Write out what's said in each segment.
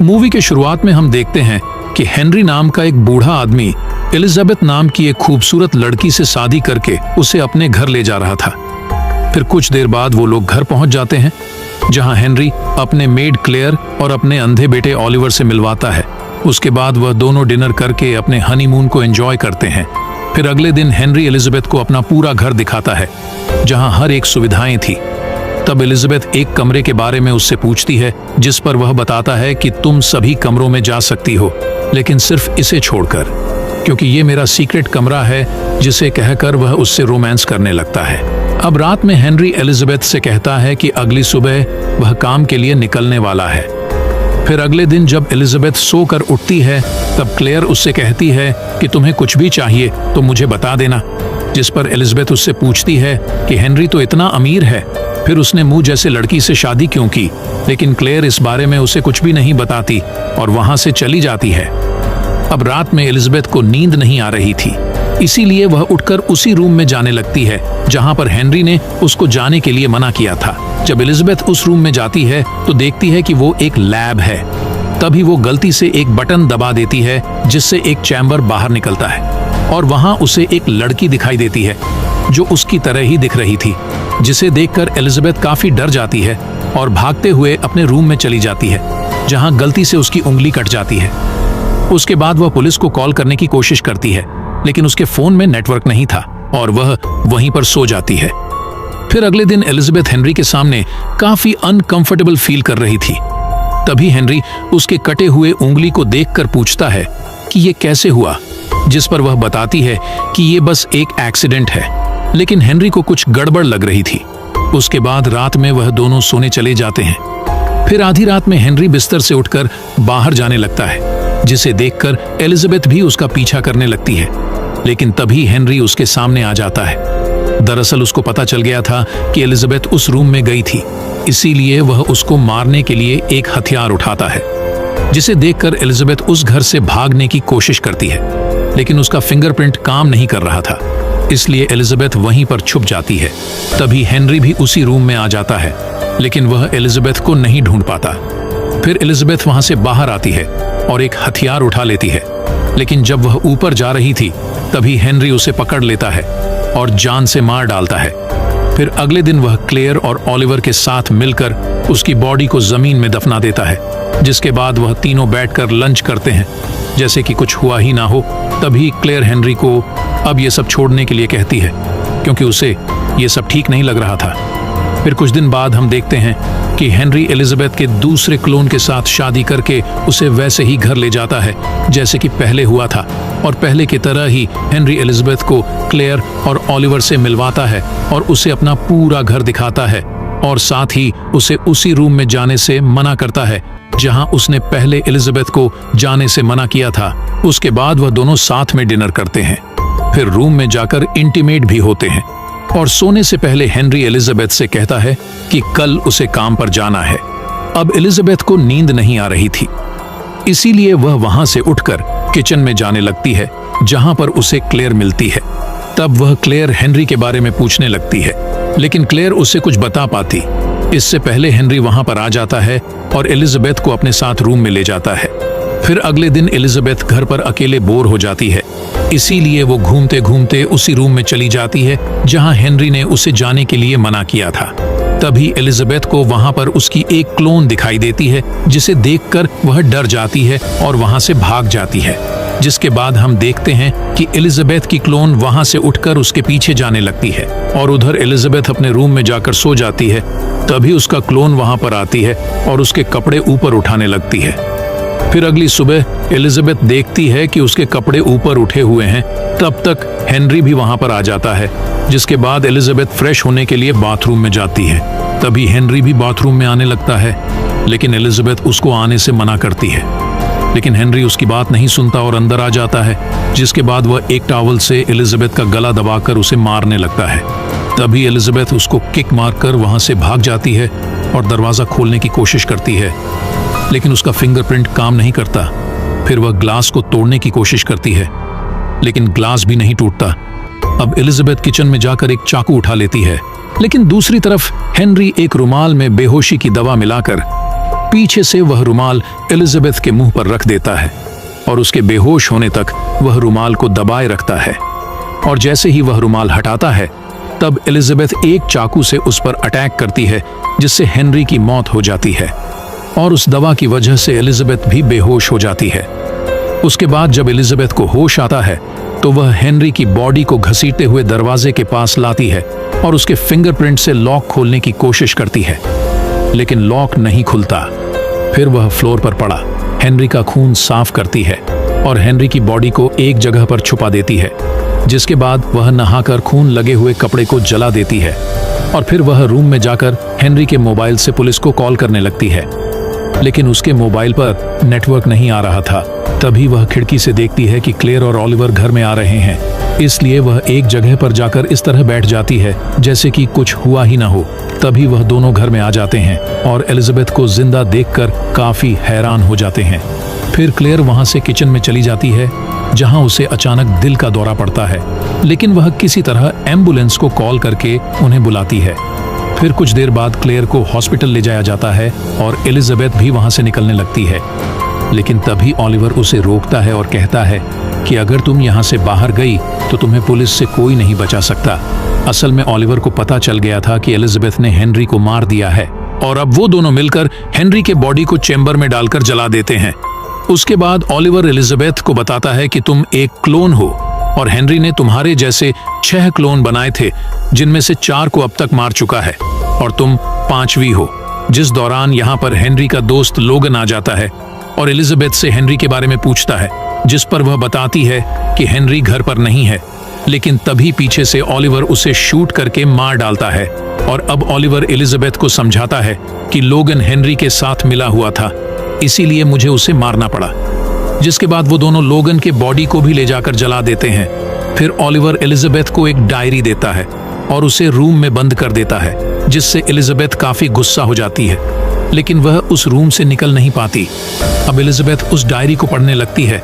Movie के शुरुआत में हम देखते हैं कि हेनरी नाम का एक बूढ़ा आदमी एलिजाबेथ नाम की एक खूबसूरत लड़की से शादी करके उसे अपने घर ले जा रहा था। फिर कुछ देर बाद वो लोग घर पहुंच जाते हैं, जहां हेनरी अपने मेड क्लेयर और अपने अंधे बेटे ऑलिवर से मिलवाता है। उसके बाद वह दोनों डिनर करके अपने हनीमून को एंजॉय करते हैं। फिर अगले दिन हेनरी एलिजाबेथ को अपना पूरा घर दिखाता है, जहां हर एक सुविधाएं थी। तब एलिजाबेथ एक कमरे के बारे में उससे पूछती है, जिस पर वह बताता है कि तुम सभी कमरों में जा सकती हो, लेकिन सिर्फ इसे छोड़कर, क्योंकि ये मेरा सीक्रेट कमरा है, जिसे कहकर वह उससे रोमांस करने लगता है। अब रात में हेनरी एलिजाबेथ से कहता है कि अगली सुबह वह काम के लिए निकलने वाला है। फिर अगले दिन जब एलिजाबेथ सोकर उठती है, तब क्लेयर उससे कहती है कि तुम्हें कुछ भी चाहिए तो मुझे बता देना। जिस पर एलिजाबेथ उससे पूछती है कि हेनरी तो इतना अमीर है, फिर उसने मुझ जैसे लड़की से शादी क्यों की। लेकिन क्लेयर इस बारे में उसे कुछ भी नहीं बताती और वहां से चली जाती है। अब रात में एलिजाबेथ को नींद नहीं आ रही थी, इसीलिए वह उठकर उसी रूम में जाने लगती है जहां पर हेनरी ने उसको जाने के लिए मना किया था। जब एलिजाबेथ उस रूम में जाती है तो देखती है कि वो एक लैब है। तभी वो गलती से एक बटन दबा देती है, जिससे एक चैम्बर बाहर निकलता है और वहां उसे एक लड़की दिखाई देती है जो उसकी तरह ही दिख रही थी, जिसे देखकर एलिजाबेथ काफी डर जाती है और भागते हुए अपने रूम में चली जाती है, जहां गलती से उसकी उंगली कट जाती है। उसके बाद वह पुलिस को कॉल करने की कोशिश करती है, लेकिन उसके फोन में नेटवर्क नहीं था और वह वहीं पर सो जाती है। फिर अगले दिन एलिजाबेथ हेनरी के सामने काफी अनकंफर्टेबल फील कर रही थी। तभी हेनरी उसके कटे हुए उंगली को देखकर पूछता है कि ये कैसे हुआ, जिस पर वह बताती है कि ये बस एक एक्सीडेंट है। लेकिन हेनरी को कुछ गड़बड़ लग रही थी। उसके बाद रात में वह दोनों सोने चले जाते हैं। फिर आधी रात में हेनरी बिस्तर से उठकर बाहर जाने लगता है, जिसे देखकर एलिजाबेथ भी उसका पीछा करने लगती है। लेकिन तभी हेनरी उसके सामने आ जाता है। दरअसल उसको पता चल गया था कि एलिजाबेथ उस रूम में गई थी, इसीलिए वह उसको मारने के लिए एक हथियार उठाता है, जिसे देखकर एलिजाबेथ उस घर से भागने की कोशिश करती है। लेकिन उसका फिंगरप्रिंट काम नहीं कर रहा था, इसलिए एलिजाबेथ वहीं पर छुप जाती है। तभी हेनरी भी उसी रूम में आ जाता है, लेकिन वह एलिजाबेथ को नहीं ढूंढ पाता। फिर एलिजाबेथ वहां से बाहर आती है और एक हथियार उठा लेती है। लेकिन जब वह ऊपर जा रही थी, तभी हेनरी उसे पकड़ लेता है और जान से मार डालता है। फिर अगले दिन वह क्लेयर और ऑलिवर के साथ मिलकर उसकी बॉडी को जमीन में दफना देता है, जिसके बाद वह तीनों बैठकर लंच करते हैं, जैसे कि कुछ हुआ ही ना हो। तभी क्लेयर हेनरी को अब ये सब छोड़ने के लिए कहती है, क्योंकि उसे ये सब ठीक नहीं लग रहा था। फिर कुछ दिन बाद हम देखते हैं कि हेनरी एलिजाबेथ के दूसरे क्लोन के साथ शादी करके उसे वैसे ही घर ले जाता है जैसे कि पहले हुआ था, और पहले की तरह ही हेनरी एलिजाबेथ को क्लेयर और ऑलिवर से मिलवाता है और उसे अपना पूरा घर दिखाता है, और साथ ही उसे उसी रूम में जाने से मना करता है जहां उसने पहले एलिजाबेथ को जाने से मना किया था। उसके बाद वह दोनों साथ में डिनर करते हैं, फिर रूम में जाकर इंटीमेट भी होते हैं, और सोने से पहले हेनरी एलिजाबेथ से कहता है कि कल उसे काम पर जाना है। अब एलिजाबेथ को नींद नहीं आ रही थी, इसीलिए वह वहां से उठकर किचन में जाने लगती है, जहां पर उसे क्लेयर मिलती है। तब वह क्लेयर हेनरी के बारे में पूछने लगती है, लेकिन क्लेयर उसे कुछ बता पाती। इससे पहले हेनरी वहां पर आ जाता है और एलिजाबेथ को अपने साथ रूम में ले जाता है। फिर अगले दिन एलिजाबेथ घर पर अकेले बोर हो जाती है, इसीलिए वो घूमते घूमते उसी रूम में चली जाती है जहां हेनरी ने उसे जाने के लिए मना किया था। तभी एलिजाबेथ को वहां पर उसकी एक क्लोन दिखाई देती है, जिसे देखकर वह डर जाती है और वहां से भाग जाती है। जिसके बाद हम देखते हैं कि एलिजाबेथ की क्लोन वहां से उठकर उसके पीछे जाने लगती है, और उधर एलिजाबेथ अपने रूम में जाकर सो जाती है। तभी उसका क्लोन वहां पर आती है और उसके कपड़े ऊपर उठाने लगती है। फिर अगली सुबह एलिजाबेथ देखती है कि उसके कपड़े ऊपर उठे हुए हैं। तब तक हेनरी भी वहां पर आ जाता है, जिसके बाद एलिजाबेथ फ्रेश होने के लिए बाथरूम में जाती है। तभी हेनरी भी बाथरूम में आने लगता है, लेकिन एलिजाबेथ उसको आने से मना करती है। लेकिन हेनरी उसकी बात नहीं सुनता और अंदर आ जाता है, जिसके बाद वह एक टॉवल से एलिजाबेथ का गला दबाकर उसे मारने लगता है। तभी एलिजाबेथ उसको किक मारकर वहां से भाग जाती है और दरवाजा खोलने की कोशिश करती है, लेकिन उसका फिंगरप्रिंट काम नहीं करता। फिर वह ग्लास को तोड़ने की कोशिश करती है, लेकिन ग्लास भी नहीं टूटता। अब एलिजाबेथ किचन में जाकर एक चाकू उठा लेती है, लेकिन दूसरी तरफ हेनरी एक रुमाल में बेहोशी की दवा मिलाकर पीछे से वह रुमाल एलिजाबेथ के मुंह पर रख देता है और उसके बेहोश होने तक वह रुमाल को दबाए रखता है। और जैसे ही वह रुमाल हटाता है तब एलिजाबेथ एक चाकू से उस पर अटैक करती है, जिससे हेनरी की मौत हो जाती है और उस दवा की वजह से एलिजाबेथ भी बेहोश हो जाती है। उसके बाद जब एलिजाबेथ को होश आता है तो वह हेनरी की बॉडी को घसीटते हुए दरवाजे के पास लाती है और उसके फिंगरप्रिंट से लॉक खोलने की कोशिश करती है, लेकिन लॉक नहीं खुलता। फिर वह फ्लोर पर पड़ा हेनरी का खून साफ करती है और हेनरी की बॉडी को एक जगह पर छुपा देती है, जिसके बाद वह नहाकर खून लगे हुए कपड़े को जला देती है और फिर वह रूम में जाकर हेनरी के मोबाइल से पुलिस को कॉल करने लगती है, लेकिन उसके मोबाइल पर नेटवर्क नहीं आ रहा था। तभी वह खिड़की से देखती है कि क्लेयर और ऑलिवर घर में आ रहे हैं, इसलिए वह एक जगह पर जाकर इस तरह बैठ जाती है जैसे कि कुछ हुआ ही ना हो। तभी वह दोनों घर में आ जाते हैं और एलिजाबेथ को जिंदा देखकर काफी हैरान हो जाते हैं। फिर क्लेयर वहां से किचन में चली जाती है, जहां उसे अचानक दिल का दौरा पड़ता है, लेकिन वह किसी तरह एम्बुलेंस को कॉल करके उन्हें बुलाती है। फिर कुछ देर बाद क्लेयर को हॉस्पिटल ले जाया जाता है और एलिजाबेथ भी वहां से निकलने लगती है, लेकिन तभी ऑलिवर उसे रोकता है और कहता है कि अगर तुम यहाँ से बाहर गई तो तुम्हें पुलिस से कोई नहीं बचा सकता। असल में ऑलिवर को पता चल गया था कि एलिजाबेथ ने हेनरी को मार दिया है और अब वो दोनों मिलकर हेनरी के बॉडी को चेंबर में डालकर जला देते हैं। उसके बाद ऑलिवर एलिजाबेथ को बताता है कि तुम एक क्लोन हो और हेनरी ने तुम्हारे जैसे 6 क्लोन बनाए थे, जिनमें से 4 को अब तक मार चुका है और तुम 5वीं हो। जिस दौरान यहाँ पर हेनरी का दोस्त लोगन आ जाता है और एलिजाबेथ से हेनरी के बारे में पूछता है, जिस पर वह बताती है कि हेनरी घर पर नहीं है, लेकिन तभी पीछे से ऑलिवर उसे शूट करके मार डालता है। और अब ऑलिवर एलिजाबेथ को समझाता है कि लोगन हेनरी के साथ मिला हुआ था, इसीलिए मुझे उसे मारना पड़ा। जिसके बाद वो दोनों लोगन के बॉडी को भी ले जाकर जला देते हैं। फिर ऑलिवर एलिजाबेथ को एक डायरी देता है और उसे रूम में बंद कर देता है, जिससे एलिजाबेथ काफी गुस्सा हो जाती है, लेकिन वह उस रूम से निकल नहीं पाती। अब एलिजाबेथ उस डायरी को पढ़ने लगती है।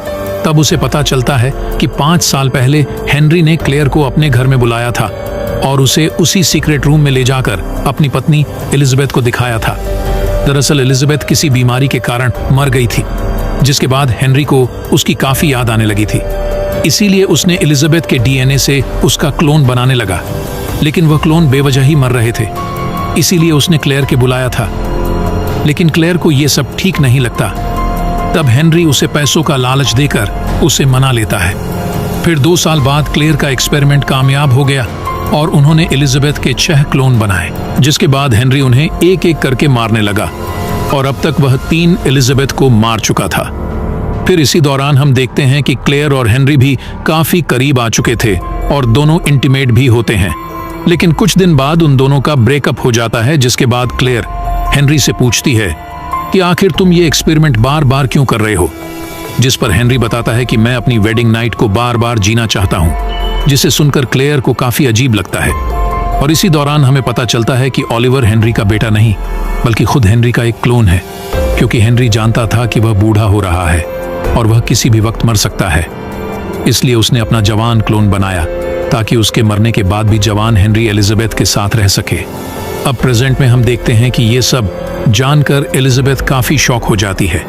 तब उसे पता चलता है कि 5 साल पहले हेनरी ने क्लेयर को अपने घर में बुलाया था और उसे उसी सीक्रेट रूम में ले जाकर अपनी पत्नी एलिजाबेथ को दिखाया था। दरअसल एलिजाबेथ किसी बीमारी के कारण मर गई थी, जिसके बाद हेनरी को उसकी काफी याद आने लगी थी। इसीलिए उसने एलिजाबेथ के डीएनए से उसका क्लोन बनाने लगा, लेकिन वह क्लोन बेवजह ही मर रहे थे। इसीलिए उसने क्लेयर के बुलाया था, लेकिन क्लेयर को यह सब ठीक नहीं लगता। तब हेनरी उसे पैसों का लालच देकर उसे मना लेता है। फिर 2 साल बाद क्लेयर का एक्सपेरिमेंट कामयाब हो गया और उन्होंने एलिजाबेथ के 6 क्लोन बनाए, जिसके बाद हेनरी उन्हें एक एक करके मारने लगा और अब तक वह 3 एलिजाबेथ को मार चुका था। फिर इसी दौरान हम देखते हैं कि क्लेयर और हेनरी भी काफी करीब आ चुके थे और दोनों इंटीमेट भी होते हैं, लेकिन कुछ दिन बाद उन दोनों का ब्रेकअप हो जाता है। जिसके बाद क्लेयर हेनरी से पूछती है कि आखिर तुम ये एक्सपेरिमेंट बार बार क्यों कर रहे हो, जिस पर हेनरी बताता है कि मैं अपनी वेडिंग नाइट को बार बार जीना चाहता हूँ, जिसे सुनकर क्लेयर को काफी अजीब लगता है। और इसी दौरान हमें पता चलता है कि ऑलिवर हेनरी का बेटा नहीं, बल्कि खुद हेनरी का एक क्लोन है, क्योंकि हेनरी जानता था कि वह बूढ़ा हो रहा है और वह किसी भी वक्त मर सकता है। इसलिए उसने अपना जवान क्लोन बनाया ताकि उसके मरने के बाद भी जवान हेनरी एलिजाबेथ के साथ रह सके। अब प्रेजेंट में हम देखते हैं कि ये सब जानकर एलिजाबेथ काफी शॉक हो जाती है।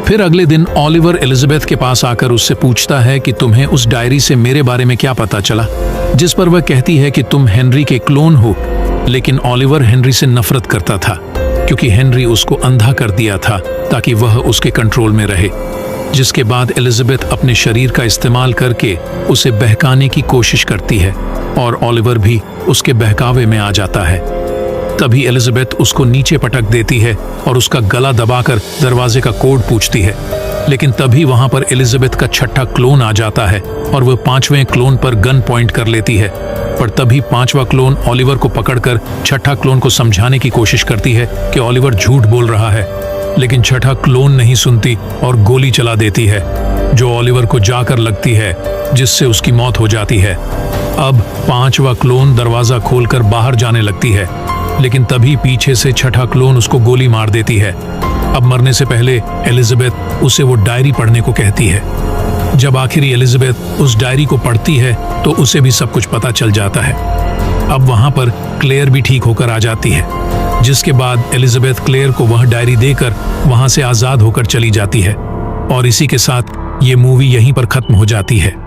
फिर अगले दिन ऑलिवर एलिजाबेथ के पास आकर उससे पूछता है कि तुम्हें उस डायरी से मेरे बारे में क्या पता चला, जिस पर वह कहती है कि तुम हेनरी के क्लोन हो। लेकिन ऑलिवर हेनरी से नफरत करता था, क्योंकि हेनरी उसको अंधा कर दिया था ताकि वह उसके कंट्रोल में रहे। जिसके बाद एलिजाबेथ अपने शरीर का इस्तेमाल करके उसे बहकाने की कोशिश करती है और ऑलिवर भी उसके बहकावे में आ जाता है। तभी एलिजाबेथ उसको नीचे पटक देती है और उसका गला दबाकर दरवाजे का कोड पूछती है, लेकिन तभी वहां पर एलिजाबेथ का 6ठा क्लोन आ जाता है और वह 5वें क्लोन पर गन पॉइंट कर लेती है। पर तभी 5वां क्लोन ऑलिवर को पकड़कर 6ठा क्लोन को समझाने की कोशिश करती है कि ऑलिवर झूठ बोल रहा है, लेकिन 6ठा क्लोन नहीं सुनती और गोली चला देती है, जो ऑलिवर को जाकर लगती है, जिससे उसकी मौत हो जाती है। अब 5वां क्लोन दरवाजा खोलकर बाहर जाने लगती है, लेकिन तभी पीछे से 6ठा क्लोन उसको गोली मार देती है। अब मरने से पहले एलिजाबेथ उसे वो डायरी पढ़ने को कहती है। जब आखिरी एलिजाबेथ उस डायरी को पढ़ती है तो उसे भी सब कुछ पता चल जाता है। अब वहां पर क्लेयर भी ठीक होकर आ जाती है, जिसके बाद एलिजाबेथ क्लेयर को वह डायरी देकर वहां से आजाद होकर चली जाती है और इसी के साथ ये मूवी यहीं पर खत्म हो जाती है।